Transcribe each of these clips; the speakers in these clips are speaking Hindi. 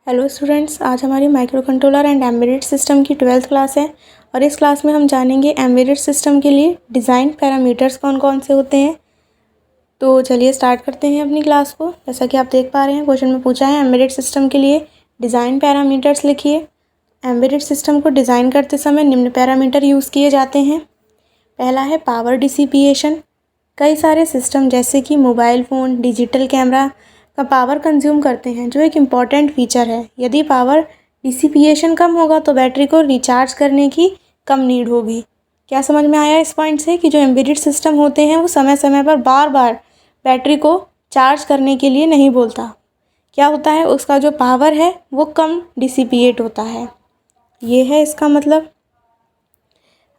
हेलो स्टूडेंट्स, आज हमारी micro controller and embedded system की 12th क्लास है और इस क्लास में हम जानेंगे एम्बेडेड सिस्टम के लिए डिज़ाइन पैरामीटर्स कौन कौन से होते हैं। तो चलिए स्टार्ट करते हैं अपनी क्लास को। जैसा कि आप देख पा रहे हैं, क्वेश्चन में पूछा है एम्बेडेड सिस्टम के लिए डिज़ाइन पैरामीटर्स लिखिए। एम्बेडेड सिस्टम को डिज़ाइन करते समय निम्न पैरामीटर यूज़ किए जाते हैं। पहला है पावर डिसिपिएशन। कई सारे सिस्टम जैसे कि मोबाइल फ़ोन, डिजिटल कैमरा का पावर कंज्यूम करते हैं, जो एक इम्पॉर्टेंट फीचर है। यदि पावर डिसिपिएशन कम होगा तो बैटरी को रिचार्ज करने की कम नीड होगी। क्या समझ में आया इस पॉइंट से कि जो एम्बेडेड सिस्टम होते हैं वो समय समय पर बार बार बैटरी को चार्ज करने के लिए नहीं बोलता। क्या होता है, उसका जो पावर है वो कम डिसिपिएट होता है। ये है इसका मतलब।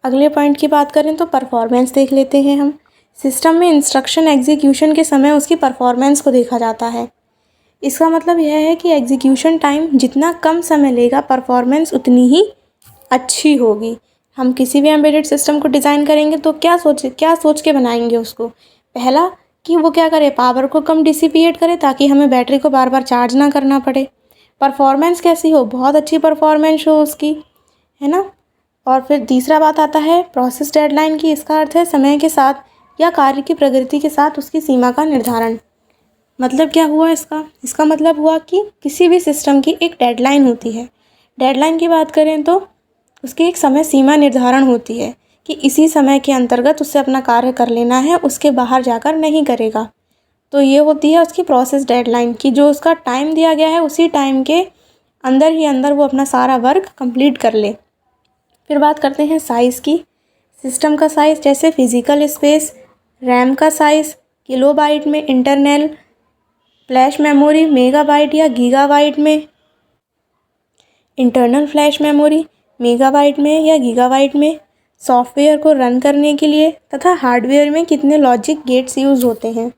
अगले पॉइंट की बात करें तो परफॉर्मेंस देख लेते हैं हम। सिस्टम में इंस्ट्रक्शन एग्जीक्यूशन के समय उसकी परफॉर्मेंस को देखा जाता है। इसका मतलब यह है कि एग्जीक्यूशन टाइम जितना कम समय लेगा, परफॉर्मेंस उतनी ही अच्छी होगी। हम किसी भी एम्बेडेड सिस्टम को डिज़ाइन करेंगे तो क्या सोच के बनाएंगे उसको। पहला कि वो क्या करे, पावर को कम डिसिपिएट करे ताकि हमें बैटरी को बार बार चार्ज ना करना पड़े। परफॉर्मेंस कैसी हो, बहुत अच्छी परफॉर्मेंस हो उसकी, है ना। और फिर तीसरा बात आता है प्रोसेस डेडलाइन की। इसका अर्थ है समय के साथ या कार्य की प्रगति के साथ उसकी सीमा का निर्धारण। मतलब क्या हुआ इसका मतलब हुआ कि किसी भी सिस्टम की एक डेडलाइन होती है। डेडलाइन की बात करें तो उसकी एक समय सीमा निर्धारण होती है कि इसी समय के अंतर्गत उससे अपना कार्य कर लेना है, उसके बाहर जाकर नहीं करेगा। तो ये होती है उसकी प्रोसेस डेडलाइन की, जो उसका टाइम दिया गया है उसी टाइम के अंदर ही अंदर वो अपना सारा वर्क कंप्लीट कर ले। फिर बात करते हैं साइज़ की। सिस्टम का साइज़ जैसे फिज़िकल स्पेस, रैम का साइज़ किलोबाइट में, इंटरनल फ्लैश मेमोरी मेगाबाइट या गीगाबाइट में, इंटरनल फ्लैश मेमोरी मेगाबाइट में या गीगाबाइट में, सॉफ्टवेयर को रन करने के लिए तथा हार्डवेयर में कितने लॉजिक गेट्स यूज़ होते हैं।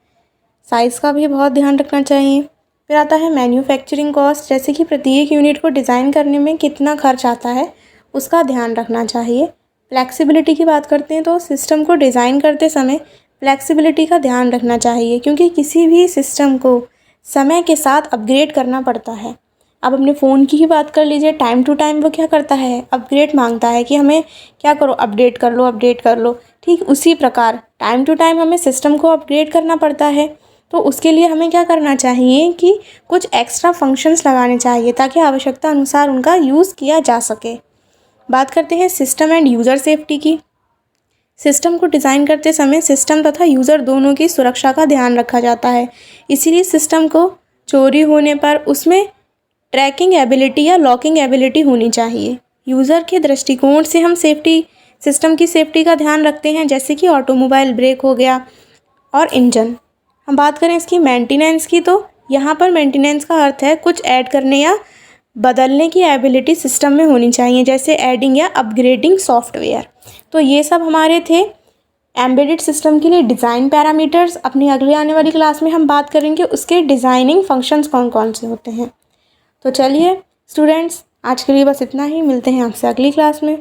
साइज़ का भी बहुत ध्यान रखना चाहिए। फिर आता है मैन्युफैक्चरिंग कॉस्ट, जैसे कि प्रत्येक यूनिट को डिज़ाइन करने में कितना खर्च आता है उसका ध्यान रखना चाहिए। फ्लेक्सिबिलिटी की बात करते हैं तो सिस्टम को डिज़ाइन करते समय फ्लेक्सिबिलिटी का ध्यान रखना चाहिए, क्योंकि किसी भी सिस्टम को समय के साथ अपग्रेड करना पड़ता है। अब अपने फ़ोन की ही बात कर लीजिए, टाइम टू टाइम वो क्या करता है, अपग्रेड मांगता है कि हमें क्या करो, अपडेट कर लो। ठीक उसी प्रकार टाइम टू टाइम हमें सिस्टम को अपग्रेड करना पड़ता है। तो उसके लिए हमें क्या करना चाहिए कि कुछ एक्स्ट्रा फंक्शंस लगाने चाहिए ताकि आवश्यकता अनुसार उनका यूज़ किया जा सके। बात करते हैं सिस्टम एंड यूज़र सेफ्टी की। सिस्टम को डिज़ाइन करते समय सिस्टम तथा यूज़र दोनों की सुरक्षा का ध्यान रखा जाता है। इसीलिए सिस्टम को चोरी होने पर उसमें ट्रैकिंग एबिलिटी या लॉकिंग एबिलिटी होनी चाहिए। यूज़र के दृष्टिकोण से हम सिस्टम की सेफ्टी का ध्यान रखते हैं, जैसे कि ऑटोमोबाइल ब्रेक हो गया और इंजन। हम बात करें इसकी मेंटेनेंस की, तो यहाँ पर मेंटेनेंस का अर्थ है कुछ ऐड करने या बदलने की एबिलिटी सिस्टम में होनी चाहिए, जैसे एडिंग या अपग्रेडिंग सॉफ्टवेयर। तो ये सब हमारे थे एम्बेडेड सिस्टम के लिए डिज़ाइन पैरामीटर्स। अपनी अगली आने वाली क्लास में हम बात करेंगे उसके डिज़ाइनिंग फंक्शंस कौन कौन से होते हैं। तो चलिए स्टूडेंट्स, आज के लिए बस इतना ही। मिलते हैं आपसे अगली क्लास में।